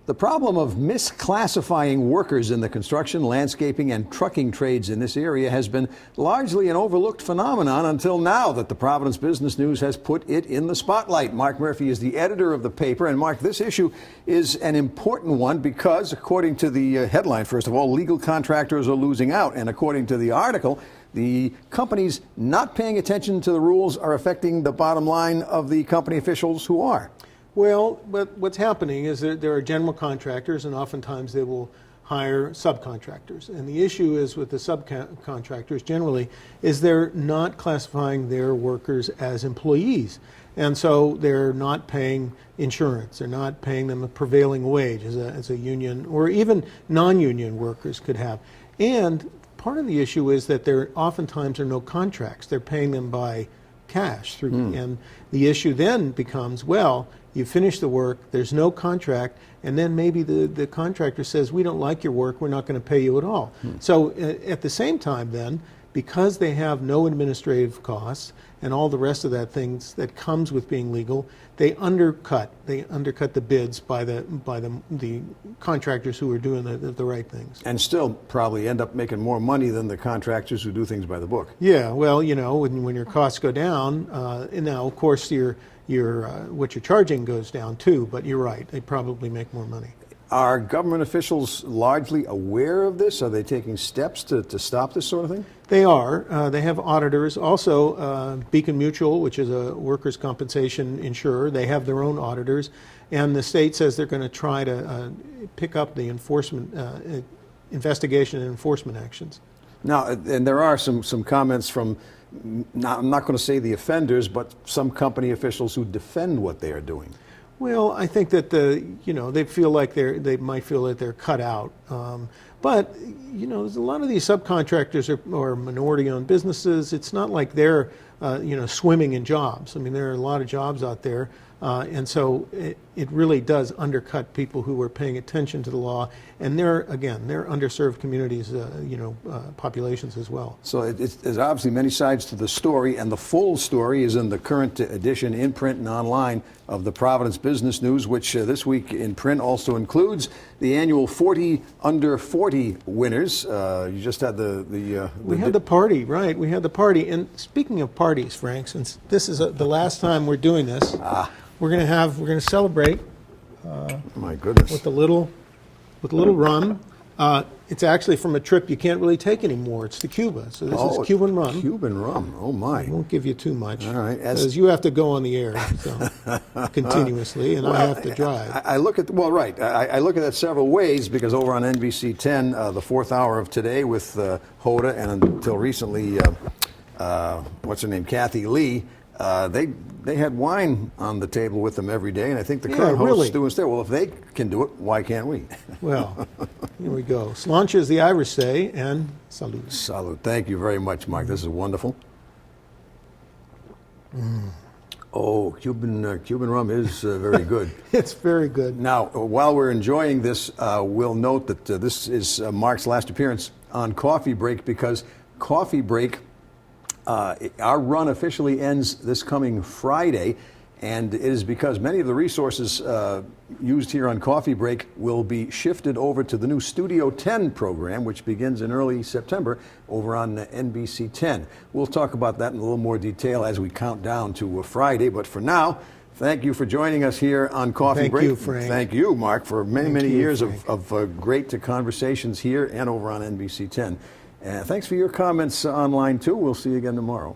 The problem of misclassifying workers in the construction, landscaping, and trucking trades in this area has been largely an overlooked phenomenon until now that the Providence Business News has put it in the spotlight. Mark Murphy is the editor of the paper. And Mark, this issue is an important one because, according to the headline, first of all, legal contractors are losing out. And according to the article, the companies not paying attention to the rules are affecting the bottom line of the company officials who are. Well, but what's happening is that there are general contractors, and oftentimes they will hire subcontractors. And the issue is with the subcontractors generally is they're not classifying their workers as employees. And so they're not paying insurance. They're not paying them a prevailing wage as a union, or even non-union workers could have. And part of the issue is that there oftentimes are no contracts. They're paying them by cash through, and the issue then becomes, well, you finish the work, there's no contract, and then maybe the contractor says, we don't like your work, we're not going to pay you at all. So at the same time then, because they have no administrative costs and all the rest of that things that comes with being legal, they undercut the bids by the contractors who are doing the right things. And still probably end up making more money than the contractors who do things by the book. Yeah, well, you know, when your costs go down, and now of course what you're charging goes down too, but you're right, they probably make more money. Are government officials largely aware of this? Are they taking steps to stop this sort of thing? They are. They have auditors. Also, Beacon Mutual, which is a workers' compensation insurer, they have their own auditors. And the state says they're going to try to pick up the enforcement, investigation and enforcement actions. Now, and there are some comments from, I'm not going to say the offenders, but some company officials who defend what they are doing. Well, I think that they feel like they might feel that they're cut out. But there's a lot of these subcontractors or minority-owned businesses. It's not like they're swimming in jobs. I mean, there are a lot of jobs out there, and so it really does undercut people who are paying attention to the law. And they're underserved communities, populations as well. So there's obviously many sides to the story, and the full story is in the current edition in print and online of the Providence Business News, which this week in print also includes the annual 40 Under 40 winners. You just had we had the party, right? We had the party. And speaking of parties, Frank, since this is the last time we're doing this, we're going to celebrate. My goodness! With a little rum. It's actually from a trip you can't really take anymore. It's to Cuba. So this is Cuban rum. Cuban rum. Oh, my. I won't give you too much. All right. Because you have to go on the air continuously, and I have to drive. I look at that several ways, because over on NBC 10, the fourth hour of Today with Hoda, and until recently, what's her name, Kathy Lee, they had wine on the table with them every day, and I think the current hosts do instead. Well, if they can do it, why can't we? Well, here we go. Sláinte, as the Irish say, and salud. Salud. Thank you very much, Mark. This is wonderful. Oh, Cuban rum is very good. It's very good. Now, while we're enjoying this, we'll note that this is Mark's last appearance on Coffee Break, because Coffee Break, our run officially ends this coming Friday, and it is because many of the resources used here on Coffee Break will be shifted over to the new Studio 10 program, which begins in early September over on NBC 10. We'll talk about that in a little more detail as we count down to Friday, but for now, thank you for joining us here on Coffee Break. Thank you, Frank. Thank you, Mark, for many years of great conversations here and over on NBC 10. Thanks for your comments online, too. We'll see you again tomorrow.